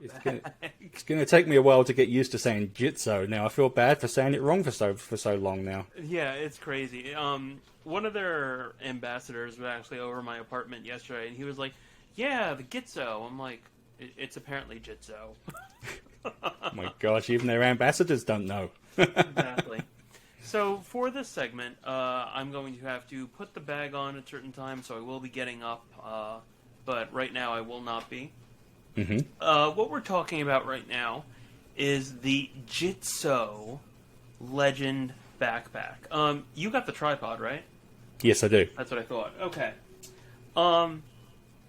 It's gonna take me a while to get used to saying Gitzo. Now I feel bad for saying it wrong for so long now. Yeah, it's crazy. One of their ambassadors was actually over my apartment yesterday, and he was like, "Yeah, the Gitzo." I'm like, "It's apparently Jitzo." Oh my gosh, even their ambassadors don't know. Exactly. So for this segment, I'm going to have to put the bag on at certain times, so I will be getting up, but right now I will not be. What we're talking about right now is the Gitzo Legend backpack. You got the tripod, right? Yes, I do. That's what I thought. Okay.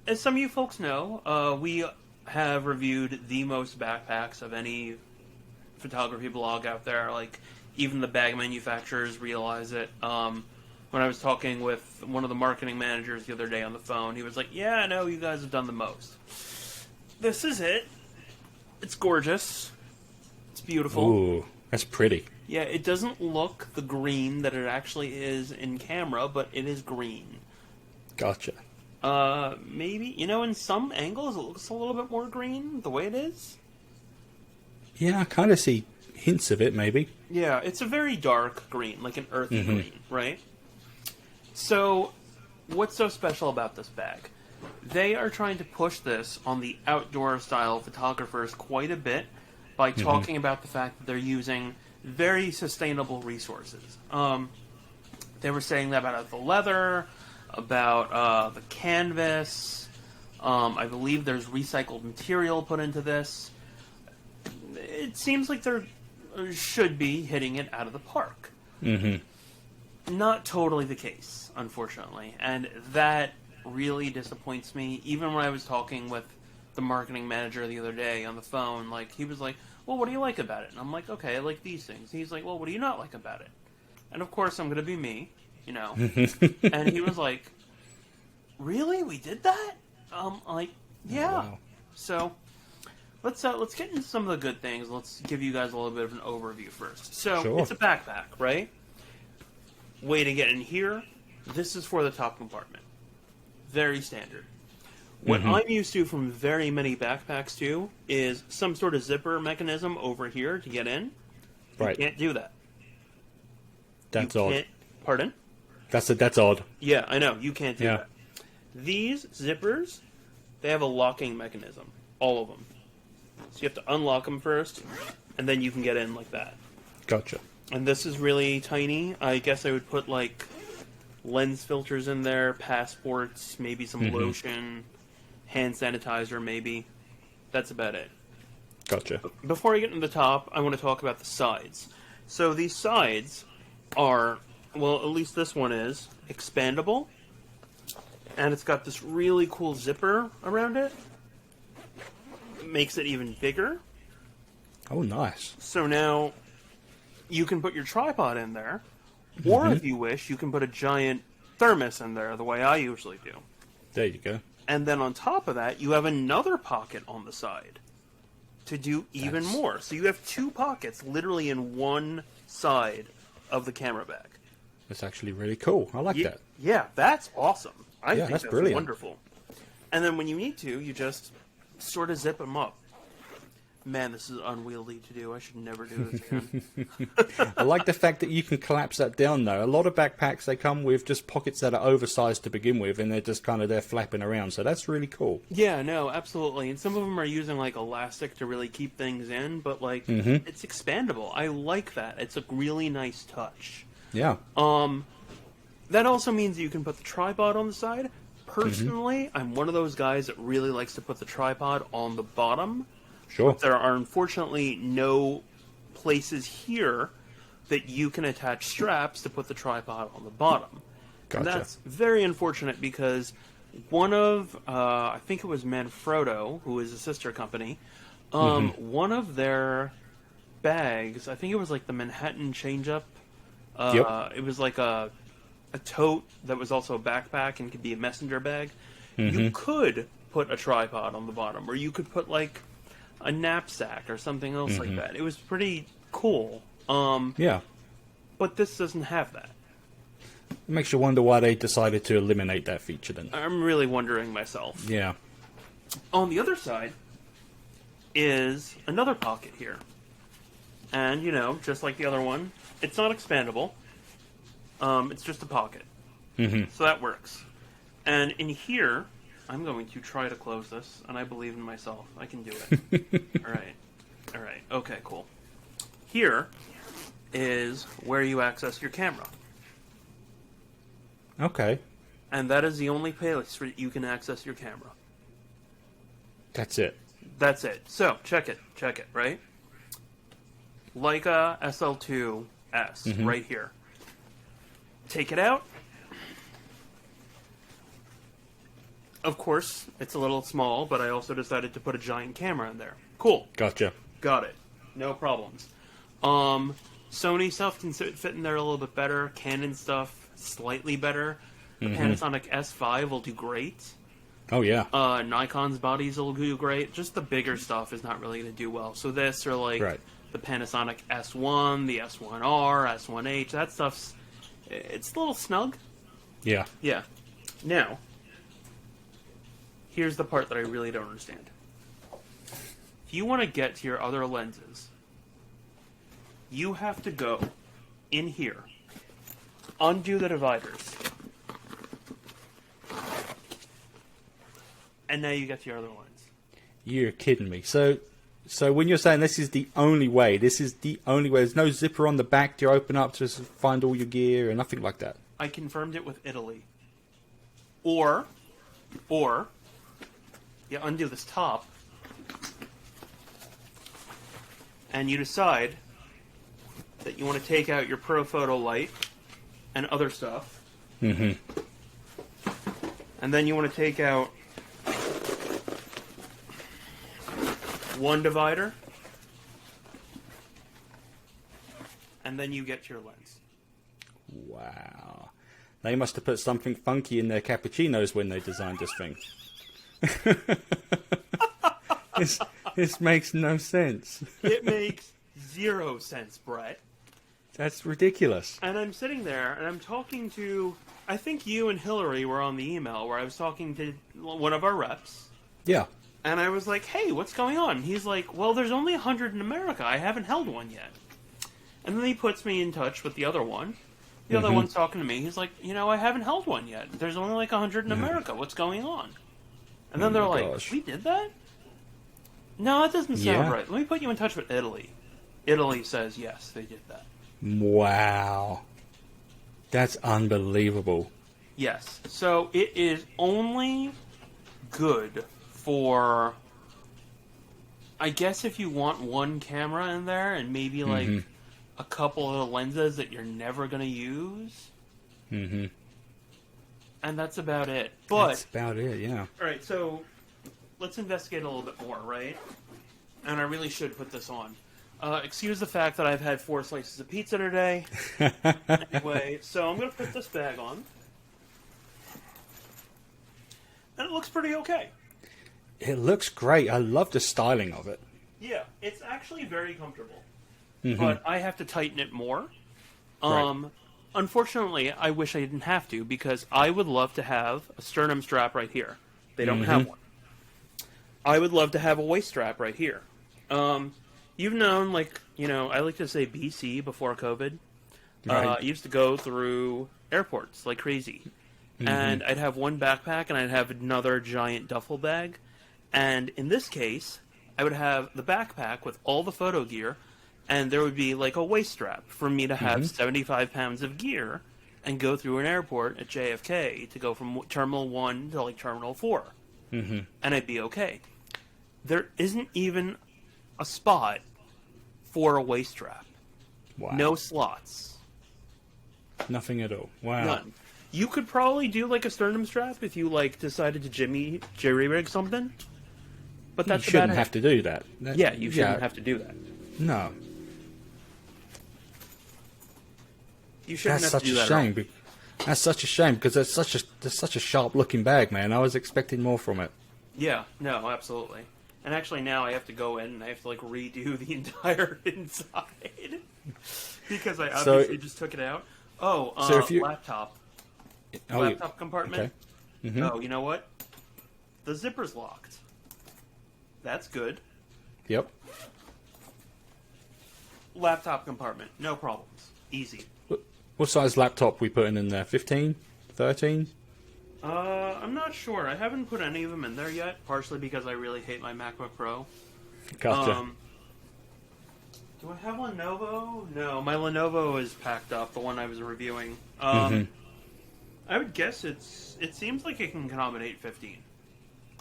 As some of you folks know, we have reviewed the most backpacks of any photography blog out there. Like, even the bag manufacturers realize it. When I was talking with one of the marketing managers the other day on the phone, he was like, "Yeah, I know you guys have done the most." This is it. It's gorgeous. It's beautiful. Ooh, that's pretty. Yeah, it doesn't look the green that it actually is in camera, but it is green. Gotcha. Maybe, in some angles it looks a little bit more green, the way it is. Yeah, I kind of see hints of it, maybe. Yeah, it's a very dark green, like an earthy green, right? So, what's so special about this bag? They are trying to push this on the outdoor style photographers quite a bit by talking about the fact that they're using very sustainable resources. They were saying that about the leather, about the canvas. I believe there's recycled material put into this. It seems like they should be hitting it out of the park. Not totally the case, unfortunately. And that really disappoints me. Even when I was talking with the marketing manager the other day on the phone, he was like, "Well, what do you like about it?" And I'm like, "Okay, I like these things." He's like, "Well, what do you not like about it?" And of course, I'm going to be me, And he was like, "Really? We did that?" "Yeah." Oh, wow. So let's get into some of the good things. Let's give you guys a little bit of an overview first. So Sure. It's a backpack, right? Way to get in here. This is for the top compartment. Very standard. What I'm used to from very many backpacks too is some sort of zipper mechanism over here to get in. Right. You can't do that. That's odd. Pardon? That's odd. Yeah, I know. You can't do Yeah. that. These zippers, they have a locking mechanism. All of them. So you have to unlock them first, and then you can get in like that. Gotcha. And this is really tiny. I guess I would put lens filters in there, passports, maybe some lotion, hand sanitizer maybe. That's about it. Gotcha. Before I get into the top, I want to talk about the sides. So these sides are, well, at least this one is, expandable. And it's got this really cool zipper around it. It makes it even bigger. Oh, nice. So now you can put your tripod in there. Or if you wish, you can put a giant thermos in there, the way I usually do. There you go. And then on top of that, you have another pocket on the side to do even more. So you have two pockets literally in one side of the camera bag. That's actually really cool. I like that. Yeah, that's awesome. I think that's that's brilliant. wonderful. And then when you need to, you just sort of zip them up. Man, this is unwieldy to do. I should never do this again. I like the fact that you can collapse that down, though. A lot of backpacks, they come with just pockets that are oversized to begin with, and they're just kind of there flapping around. So that's really cool. Yeah, no, absolutely. And some of them are using elastic to really keep things in, but it's expandable. I like that. It's a really nice touch. Yeah. That also means you can put the tripod on the side. Personally, I'm one of those guys that really likes to put the tripod on the bottom. Sure. There are unfortunately no places here that you can attach straps to put the tripod on the bottom. Gotcha. And that's very unfortunate because one of, I think it was Manfrotto, who is a sister company, one of their bags, I think it was the Manhattan Change-Up. It was a tote that was also a backpack and could be a messenger bag. You could put a tripod on the bottom, or you could put a knapsack or something else like that. It was pretty cool. Yeah. But this doesn't have that. It makes you wonder why they decided to eliminate that feature then. I'm really wondering myself. Yeah. On the other side, is another pocket here. And, you know, just like the other one, it's not expandable. It's just a pocket. Mm-hmm. So that works. And in here, I'm going to try to close this, and I believe in myself. I can do it. All right. Okay, cool. Here is where you access your camera. Okay. And that is the only place where you can access your camera. That's it. That's it. So, check it, right? Leica SL2S, right here. Take it out. Of course, it's a little small, but I also decided to put a giant camera in there. Cool. Gotcha. Got it. No problems. Sony stuff can fit in there a little bit better. Canon stuff, slightly better. The Panasonic S5 will do great. Oh, yeah. Nikon's bodies will do great. Just the bigger stuff is not really going to do well. So this, or like the Panasonic S1, the S1R, S1H, that stuff's... It's a little snug. Yeah. Yeah. Now, here's the part that I really don't understand. If you want to get to your other lenses, you have to go in here, undo the dividers, and now you get to your other lens. You're kidding me. So when you're saying this is the only way, there's no zipper on the back to open up to find all your gear and nothing like that. I confirmed it with Italy. Or you undo this top, and you decide that you want to take out your Pro Photo Light and other stuff. And then you want to take out one divider, and then you get your lens. Wow. They must have put something funky in their cappuccinos when they designed this thing. This makes no sense. It makes 0 sense, Brett. That's ridiculous. And I'm sitting there, and I'm talking to... I think you and Hillary were on the email where I was talking to one of our reps. Yeah. And I was like, hey, what's going on? He's like, well, there's only 100 in America. I haven't held one yet. And then he puts me in touch with the other one. The other one's talking to me. He's like, you know, I haven't held one yet. There's only like 100 in America. What's going on? And then they're like, we did that? No, that doesn't sound right. Let me put you in touch with Italy. Italy says, yes, they did that. Wow. That's unbelievable. Yes. So it is only good for, I guess, if you want one camera in there and maybe like a couple of lenses that you're never going to use. And that's about it. But that's about it, yeah. All right, so let's investigate a little bit more, right? And I really should put this on. Excuse the fact that I've had 4 slices of pizza today. Anyway, so I'm going to put this bag on. And it looks pretty okay. It looks great. I love the styling of it. Yeah, it's actually very comfortable. But I have to tighten it more. Unfortunately, I wish I didn't have to, because I would love to have a sternum strap right here. They don't have one. I would love to have a waist strap right here. You've known, like, you know, I like to say BC, before COVID. I used to go through airports like crazy. And I'd have one backpack, and I'd have another giant duffel bag. And in this case, I would have the backpack with all the photo gear, and there would be like a waist strap for me to have 75 pounds of gear and go through an airport at JFK to go from Terminal 1 to like Terminal 4. And I'd be okay. There isn't even a spot for a waist strap. Wow. No slots. Nothing at all. Wow. None. You could probably do like a sternum strap if you like decided to jerry rig something. But that's you shouldn't have to do that. You shouldn't have to do that. No. You shouldn't That's have such to do a that. shame. That's such a shame because it's such a sharp looking bag, man. I was expecting more from it. Yeah, no, absolutely. And actually now I have to go in and I have to like redo the entire inside because I obviously just took it out. Oh, so if you, laptop compartment. Okay. Oh, you know what? The zipper's locked. That's good. Yep. Laptop compartment, no problems, easy. What size laptop we putting in there? 15? 13? I'm not sure. I haven't put any of them in there yet, partially because I really hate my MacBook Pro. Gotcha. Do I have Lenovo? No, my Lenovo is packed up, the one I was reviewing. Mm-hmm. I would guess it seems like it can accommodate 15.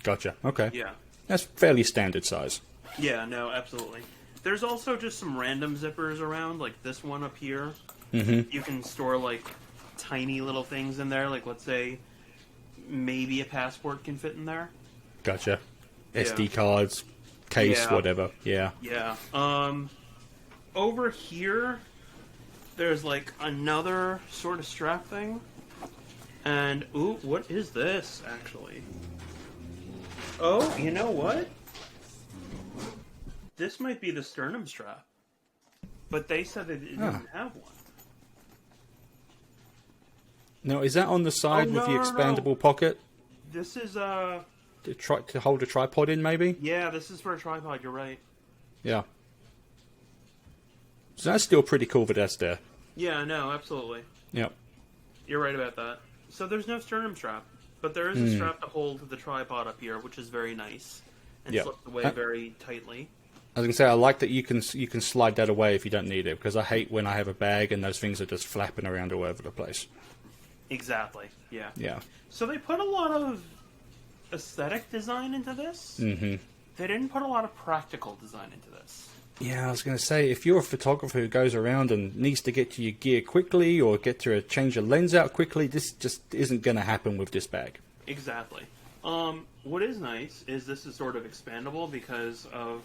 Gotcha. Okay. Yeah. That's fairly standard size. Yeah, no, absolutely. There's also just some random zippers around, like this one up here. Mm-hmm. You can store, like, tiny little things in there, like, let's say, maybe a passport can fit in there. Gotcha. Yeah. SD cards, case, Yeah. whatever. Yeah. Yeah. Over here, there's, like, another sort of strap thing. And, ooh, what is this, actually? Oh, you know what? This might be the sternum strap. But they said that it didn't have one. Now, is that on the side with the no, expandable no. pocket This is, to hold a tripod in, maybe? yeah, this is for a tripod, you're right. Yeah. So that's still pretty cool that that's there. Yeah, no, absolutely. Yep. You're right about that. So there's no sternum strap, but there is a strap to hold the tripod up here, which is very nice. And Yeah. slips away very tightly. I was gonna say I like that you can slide that away if you don't need it, because I hate when I have a bag and those things are just flapping around all over the place. Exactly, yeah. Yeah. So they put a lot of aesthetic design into this. Mm-hmm. They didn't put a lot of practical design into this. Yeah, I was going to say, if you're a photographer who goes around and needs to get to your gear quickly or get to change a lens out quickly, this just isn't going to happen with this bag. Exactly. What is nice is this is sort of expandable because of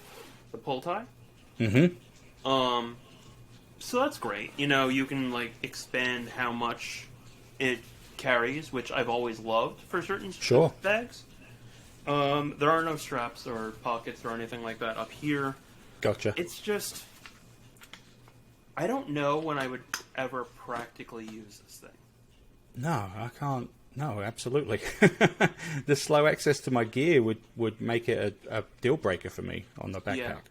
the pull tie. Mm-hmm. So that's great. You know, you can, like, expand how much it carries, which I've always loved for certain Sure. bags. There are no straps or pockets or anything like that up here. Gotcha. It's just, I don't know when I would ever practically use this thing. No, I can't. No, absolutely. The slow access to my gear would make it a deal breaker for me on the backpack.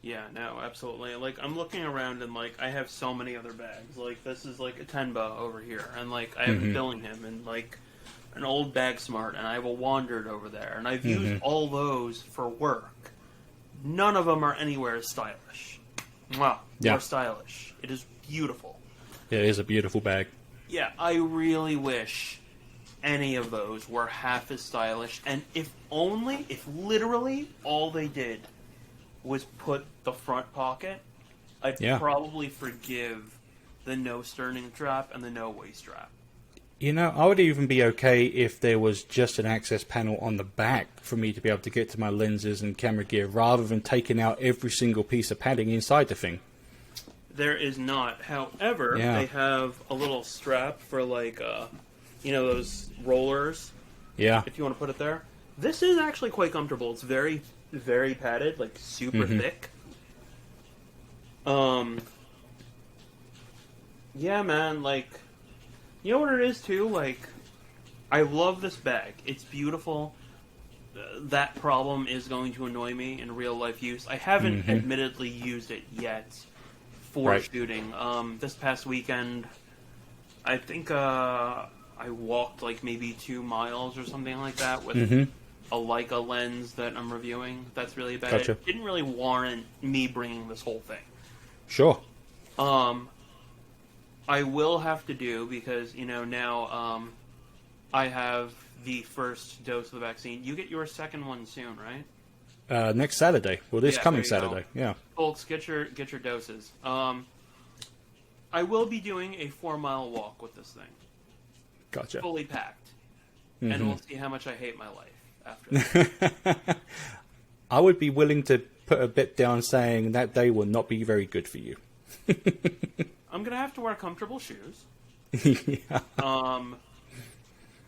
Yeah, no, absolutely. Like, I'm looking around and, like, I have so many other bags. Like, this is, like, a Tenba over here. And, like, I have a Billingham and, like, an old Bag Smart. And I have a Wandered over there. And I've used all those for work. None of them are anywhere as stylish. Wow, Yeah. more stylish. It is beautiful. It is a beautiful bag. Yeah, I really wish any of those were half as stylish. And if literally all they did was put the front pocket, I'd probably forgive the no sternum strap and the no waist strap. You know, I would even be okay if there was just an access panel on the back for me to be able to get to my lenses and camera gear rather than taking out every single piece of padding inside the thing. There is not. However, they have a little strap for, like, those rollers. Yeah. If you want to put it there. This is actually quite comfortable. It's very, very padded, like super thick. Yeah, man, like, you know what it is too? Like, I love this bag. It's beautiful. That problem is going to annoy me in real life use. I haven't admittedly used it yet for shooting. This past weekend, I think I walked like maybe 2 miles or something like that with a Leica lens that I'm reviewing. That's really bad. Gotcha. It didn't really warrant me bringing this whole thing. Sure. I will have to do, because, now I have the first dose of the vaccine. You get your second one soon, right? Next Saturday. Well, this coming Saturday. Go. Yeah. Folks, get your doses. I will be doing a 4-mile walk with this thing. Gotcha. Fully packed. And we'll see how much I hate my life after that. I would be willing to put a bet down saying that day will not be very good for you. I'm going to have to wear comfortable shoes. Yeah.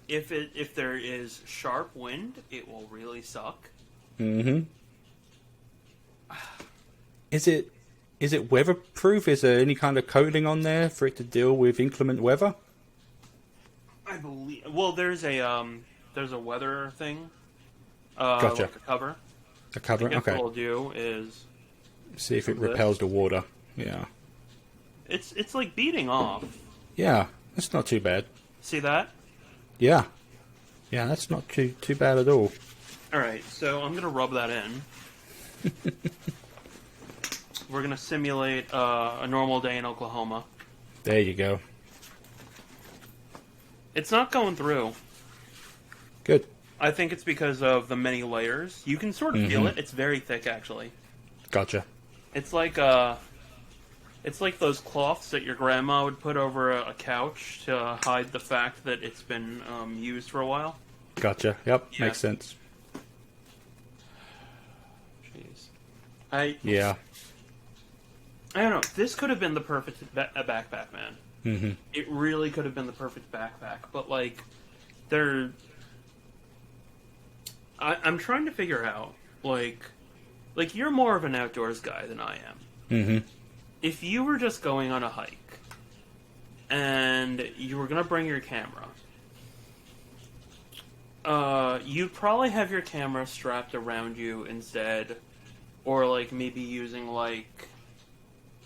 If there is sharp wind, it will really suck. Mm-hmm. Is it weatherproof? Is there any kind of coating on there for it to deal with inclement weather? I believe. Well, there's a weather thing. Gotcha. Like a cover. A cover. I guess Okay. what I'll do is See if it this. repels the water. Yeah. It's like beating off. Yeah. That's not too bad. See that? Yeah. Yeah, that's not too bad at all. All right, so I'm gonna rub that in. We're gonna simulate a normal day in Oklahoma. There you go. It's not going through. Good. I think it's because of the many layers. You can sort of feel it. It's very thick, actually. Gotcha. It's like those cloths that your grandma would put over a couch to hide the fact that it's been used for a while. Gotcha. Yep. Yeah. Makes sense. Jeez. Yeah. I don't know. This could have been the perfect backpack, man. Mm-hmm. It really could have been the perfect backpack. But, like, I'm trying to figure out, like, you're more of an outdoors guy than I am. Mm-hmm. If you were just going on a hike, and you were going to bring your camera, you'd probably have your camera strapped around you instead, or, like, maybe using, like,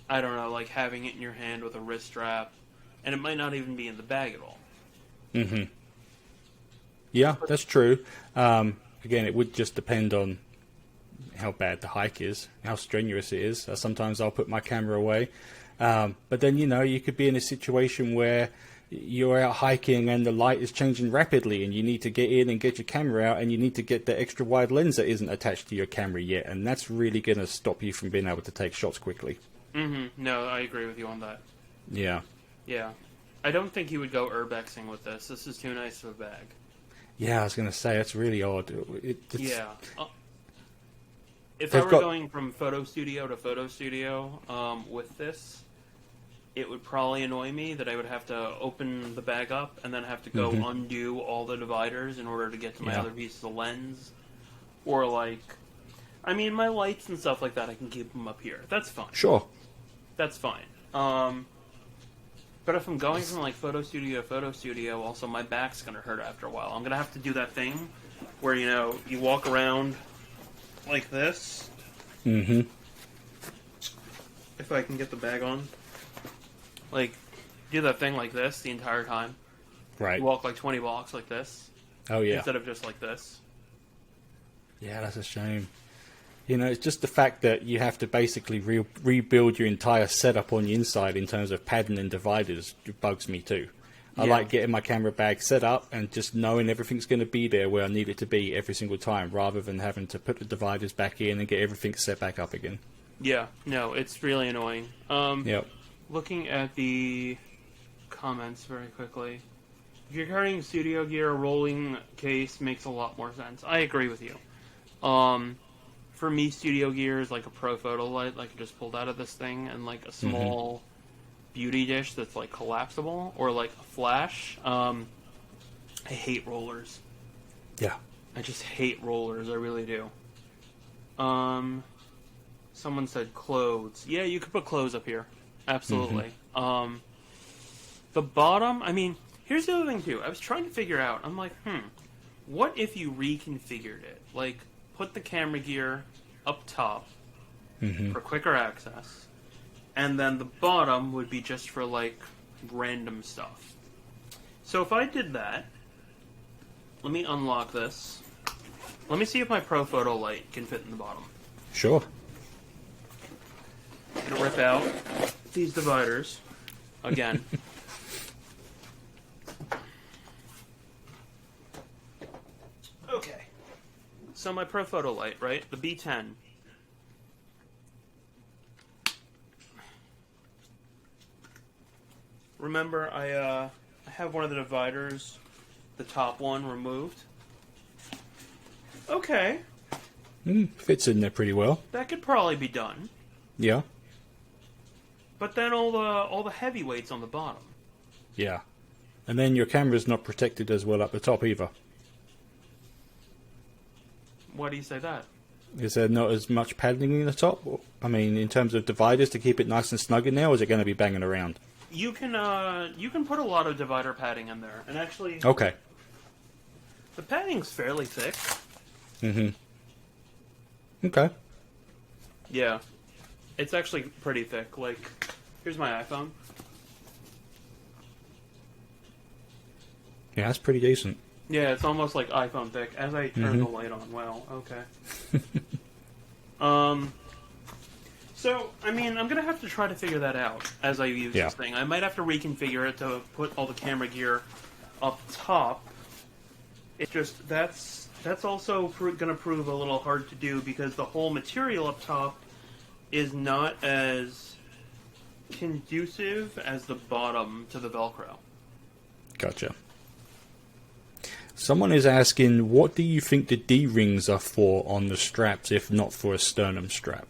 I don't know, like having it in your hand with a wrist strap, and it might not even be in the bag at all. Mm-hmm. Yeah, that's true. Again, it would just depend on how bad the hike is, how strenuous it is. Sometimes I'll put my camera away. But then, you could be in a situation where you're out hiking and the light is changing rapidly and you need to get in and get your camera out and you need to get the extra wide lens that isn't attached to your camera yet. And that's really going to stop you from being able to take shots quickly. Mm-hmm. No, I agree with you on that. Yeah. Yeah. I don't think you would go urbexing with this. This is too nice of a bag. Yeah, I was going to say, that's really odd. Yeah. If They've I were got- going from photo studio to photo studio with this, it would probably annoy me that I would have to open the bag up and then have to go undo all the dividers in order to get to my Yeah. other pieces of lens. Or, like, I mean, my lights and stuff like that, I can keep them up here. That's fine. Sure. That's fine. But if I'm going from, like, photo studio to photo studio, also my back's going to hurt after a while. I'm going to have to do that thing where, you walk around like this. Mm-hmm. If I can get the bag on. Like, do that thing like this the entire time. Right. You walk like 20 blocks like this. Oh, yeah. Instead of just like this. Yeah, that's a shame. It's just the fact that you have to basically rebuild your entire setup on the inside in terms of padding and dividers bugs me too. I Yeah. like getting my camera bag set up and just knowing everything's going to be there where I need it to be every single time, rather than having to put the dividers back in and get everything set back up again. Yeah, no, it's really annoying. Yep. Looking at the comments very quickly. If you're carrying studio gear, a rolling case makes a lot more sense. I agree with you. For me, studio gear is like a pro photo light, like I just pulled out of this thing, and like a small beauty dish that's like collapsible, or like a flash. I hate rollers. Yeah. I just hate rollers, I really do. Someone said clothes. Yeah, you could put clothes up here. Absolutely. The bottom, I mean, here's the other thing too. I was trying to figure out, I'm like, what if you reconfigured it? Like, put the camera gear up top for quicker access, and then the bottom would be just for, like, random stuff. So if I did that, let me unlock this. Let me see if my Pro Photo light can fit in the bottom. Sure. I'm gonna rip out these dividers again. Okay. So my Pro Photo light, right? The B10. Remember, I have one of the dividers, the top one, removed. Okay, Fits in there pretty well. that could probably be done. Yeah. But then all the heavy weight's on the bottom. Yeah. And then your camera's not protected as well up the top either. Why do you say that? Is there not as much padding in the top? I mean, in terms of dividers to keep it nice and snug in there, or is it going to be banging around? You can put a lot of divider padding in there, and actually, Okay. the padding's fairly thick. Okay. Yeah. It's actually pretty thick. Like, here's my iPhone. Yeah, that's pretty decent. Yeah, it's almost like iPhone thick. As I turn the light on, wow, okay. So, I mean, I'm gonna have to try to figure that out as I use this thing. I might have to reconfigure it to put all the camera gear up top. It's just, that's also gonna prove a little hard to do because the whole material up top is not as conducive as the bottom to the Velcro. Gotcha. Someone is asking, what do you think the D-rings are for on the straps, if not for a sternum strap?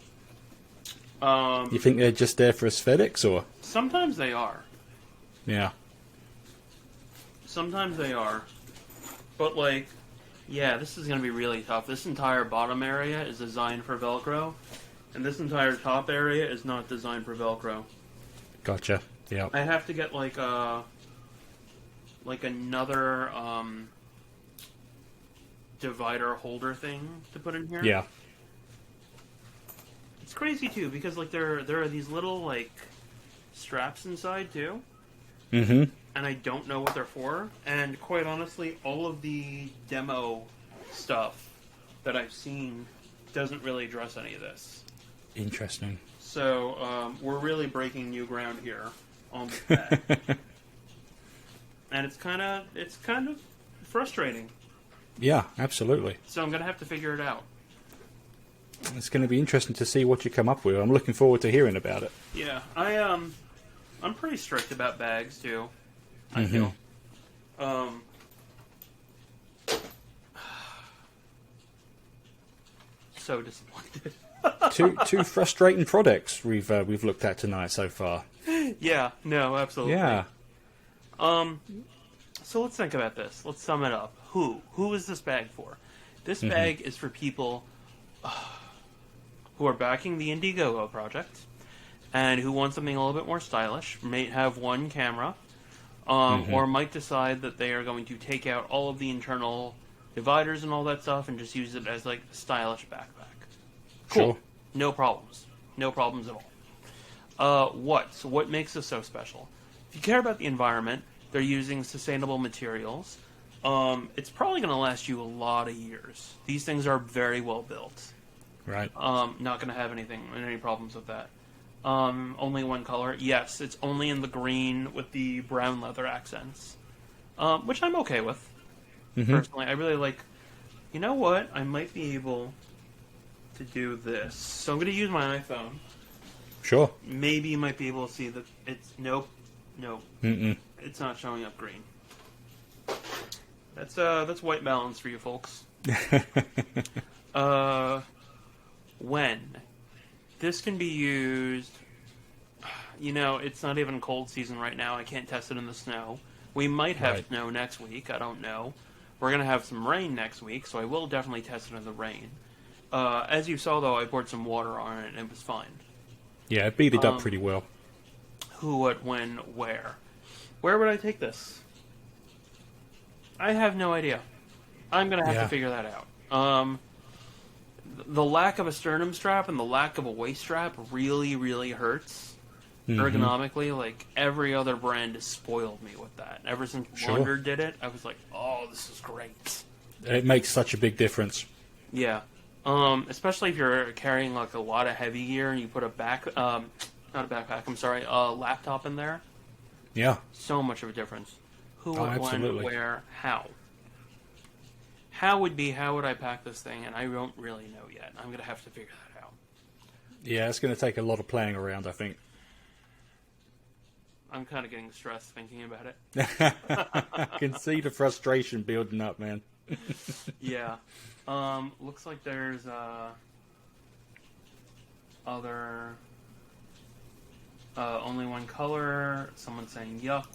You think they're just there for aesthetics, or? Sometimes they are. Yeah. Sometimes they are. But, like, yeah, this is going to be really tough. This entire bottom area is designed for Velcro, and this entire top area is not designed for Velcro. Gotcha. Yeah. I have to get, like another, divider holder thing to put in here. Yeah. It's crazy too because like there are these little like straps inside too. Mm-hmm. And I don't know what they're for. And quite honestly, all of the demo stuff that I've seen doesn't really address any of this. Interesting. So we're really breaking new ground here on the bag. And it's kind of frustrating. Yeah, absolutely. So I'm going to have to figure it out. It's going to be interesting to see what you come up with. I'm looking forward to hearing about it. Yeah, I'm pretty strict about bags too. I feel. So disappointed. two frustrating products we've looked at tonight so far. Yeah, no, absolutely. Yeah. So let's think about this. Let's sum it up. Who is this bag for? This bag is for people who are backing the IndieGogo project and who want something a little bit more stylish, might have one camera, or might decide that they are going to take out all of the internal dividers and all that stuff and just use it as like a stylish backpack. Cool. Sure. No problems. No problems at all. What makes this so special? If you care about the environment, they're using sustainable materials. It's probably going to last you a lot of years. These things are very well built. Right. Not going to have any problems with that. Only one color. Yes, it's only in the green with the brown leather accents, which I'm okay with. Personally, I really like. You know what? I might be able to do this. So I'm going to use my iPhone. Sure. Maybe you might be able to see that it's nope. Mm-mm. It's not showing up green. That's white balance for you folks. When this can be used, it's not even cold season right now. I can't test it in the snow. We might have snow next week. I don't know. We're gonna have some rain next week, so I will definitely test it in the rain. As you saw, though, I poured some water on it, and it was fine. Yeah, it beat it up pretty well. Who, what, when, where? Where would I take this? I have no idea. I'm going to have to figure that out. The lack of a sternum strap and the lack of a waist strap really, really hurts ergonomically. Like, every other brand has spoiled me with that. Ever since Wander did it, I was like, oh, this is great. It makes such a big difference. Yeah. Especially if you're carrying, like, a lot of heavy gear and you put a laptop in there. Yeah. So much of a difference. Who, absolutely. when, where, how. How would I pack this thing? And I don't really know yet. I'm going to have to figure that out. Yeah, it's going to take a lot of playing around, I think. I'm kind of getting stressed thinking about it. I can see the frustration building up, man. Yeah. Looks like there's other... only one color. Someone's saying yuck.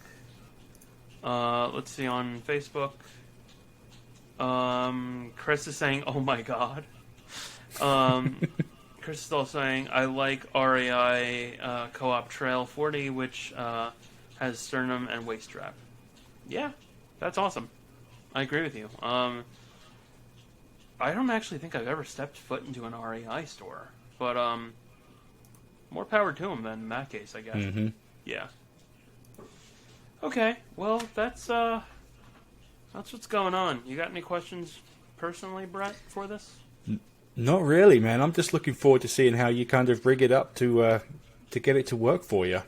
Let's see on Facebook. Chris is saying, oh my god. Chris is also saying, I like RAI Co-op Trail 40, which has sternum and waist strap. Yeah, that's awesome. I agree with you. I don't actually think I've ever stepped foot into an REI store, but more power to them then in that case, I guess. Mm-hmm. Yeah. Okay, well that's what's going on. You got any questions personally, Brett, for this? Not really, man. I'm just looking forward to seeing how you kind of rig it up to get it to work for you.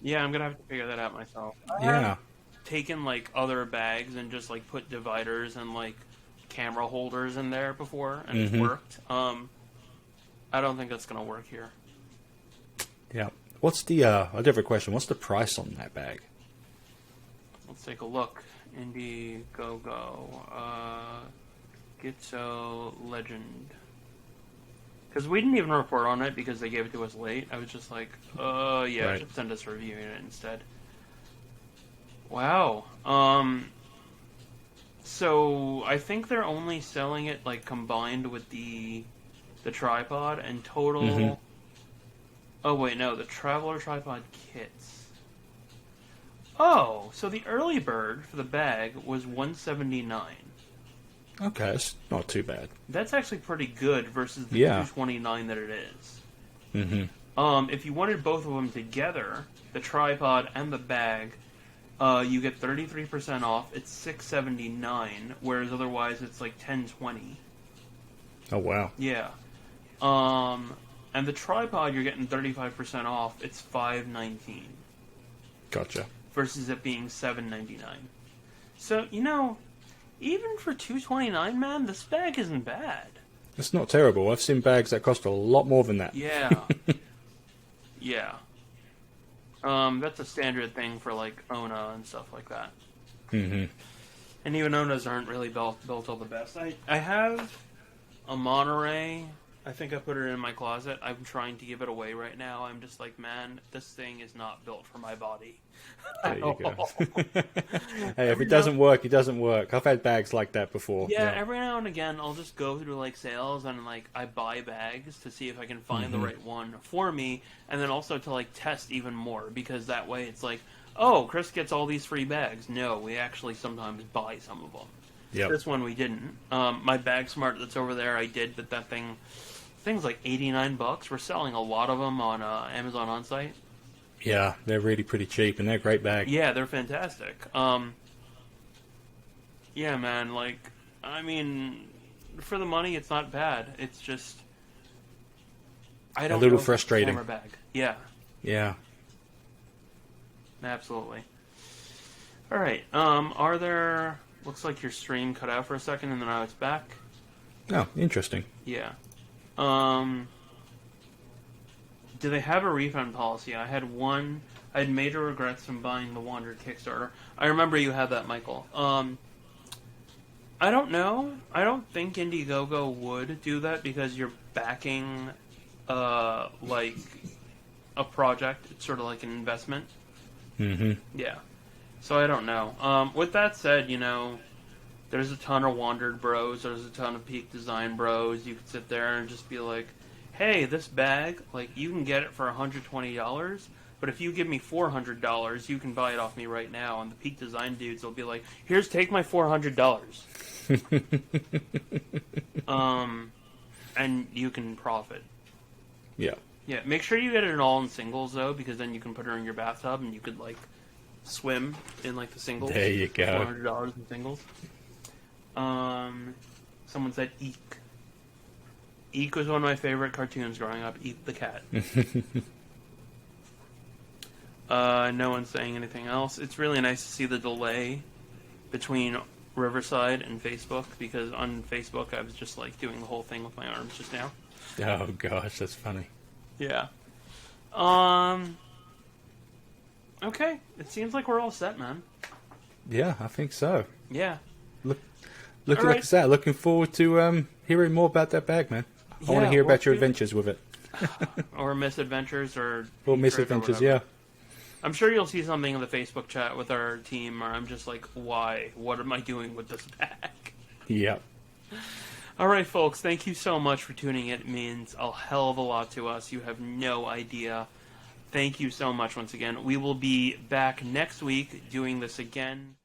Yeah, I'm gonna have to figure that out myself. Yeah. Taken like other bags and just like put dividers and like camera holders in there before, and it's worked. I don't think that's gonna work here. Yeah. What's the? I do have a question. What's the price on that bag? Let's take a look. IndieGogo, Gitzo Legend. Because we didn't even report on it because they gave it to us late. I was just like, yeah, I Right. should send us a review unit instead. Wow. So I think they're only selling it like combined with the tripod and total. Oh wait, no, the Traveler tripod kits. Oh, so the early bird for the bag was $179. Okay, it's not too bad. That's actually pretty good versus the Yeah. $229 that it is. Mm-hmm. If you wanted both of them together, the tripod and the bag, you get 33% off. It's $679, whereas otherwise it's like $10.20. Oh wow. Yeah. And the tripod you're getting 35% off. It's $519 Gotcha. versus it being $799. So even for $229, man, this bag isn't bad. It's not terrible. I've seen bags that cost a lot more than that. Yeah. Yeah. That's a standard thing for like Ona and stuff like that. Mm-hmm. And even Onas aren't really built all the best. I have a Monterey. I think I put it in my closet. I'm trying to give it away right now. I'm just like, man, this thing is not built for my body. There you go. Hey, if it doesn't work, it doesn't work. I've had bags like that before. Yeah, every now and again, I'll just go through like sales and like I buy bags to see if I can find the right one for me, and then also to like test even more because that way it's like, oh, Chris gets all these free bags. No, we actually sometimes buy some of them. Yep. This one we didn't. My Bag Smart that's over there, I did, but that thing's like $89. We're selling a lot of them on Amazon on-site. Yeah, they're really pretty cheap, and they're a great bag. Yeah, they're fantastic. Yeah, man, like, I mean, for the money, it's not bad. It's just, I don't A little know if it's frustrating. camera bag. Yeah, Yeah. absolutely. All right, are there, looks like your stream cut out for a second, and then now it's back. Oh, interesting. Yeah. Do they have a refund policy? I had major regrets from buying the Wandered Kickstarter. I remember you had that, Michael. I don't know. I don't think IndieGogo would do that because you're backing, like, a project. It's sort of like an investment. Mm-hmm. Yeah. So I don't know. With that said, there's a ton of Wandered bros. There's a ton of Peak Design bros. You could sit there and just be like, hey, this bag, like, you can get it for $120, but if you give me $400, you can buy it off me right now. And the Peak Design dudes will be like, take my $400. And you can profit. Yeah. Yeah, make sure you get it all in singles, though, because then you can put her in your bathtub and you could, like, swim in, like, the singles. There you go. $400 in singles. Someone said Eek. Eek was one of my favorite cartoons growing up. Eek the cat. No one's saying anything else. It's really nice to see the delay between Riverside and Facebook, because on Facebook I was just like doing the whole thing with my arms just now. Oh gosh, that's funny. Yeah. Okay. It seems like we're all set, man. Yeah, I think so. Yeah. Looking All right. like that. Looking forward to hearing more about that bag, man. I want to hear about your adventures with it. Or misadventures or misadventures, whatever. yeah. I'm sure you'll see something in the Facebook chat with our team, or I'm just like, why? What am I doing with this bag? Yep. All right, folks, thank you so much for tuning in. It means a hell of a lot to us. You have no idea. Thank you so much once again. We will be back next week doing this again.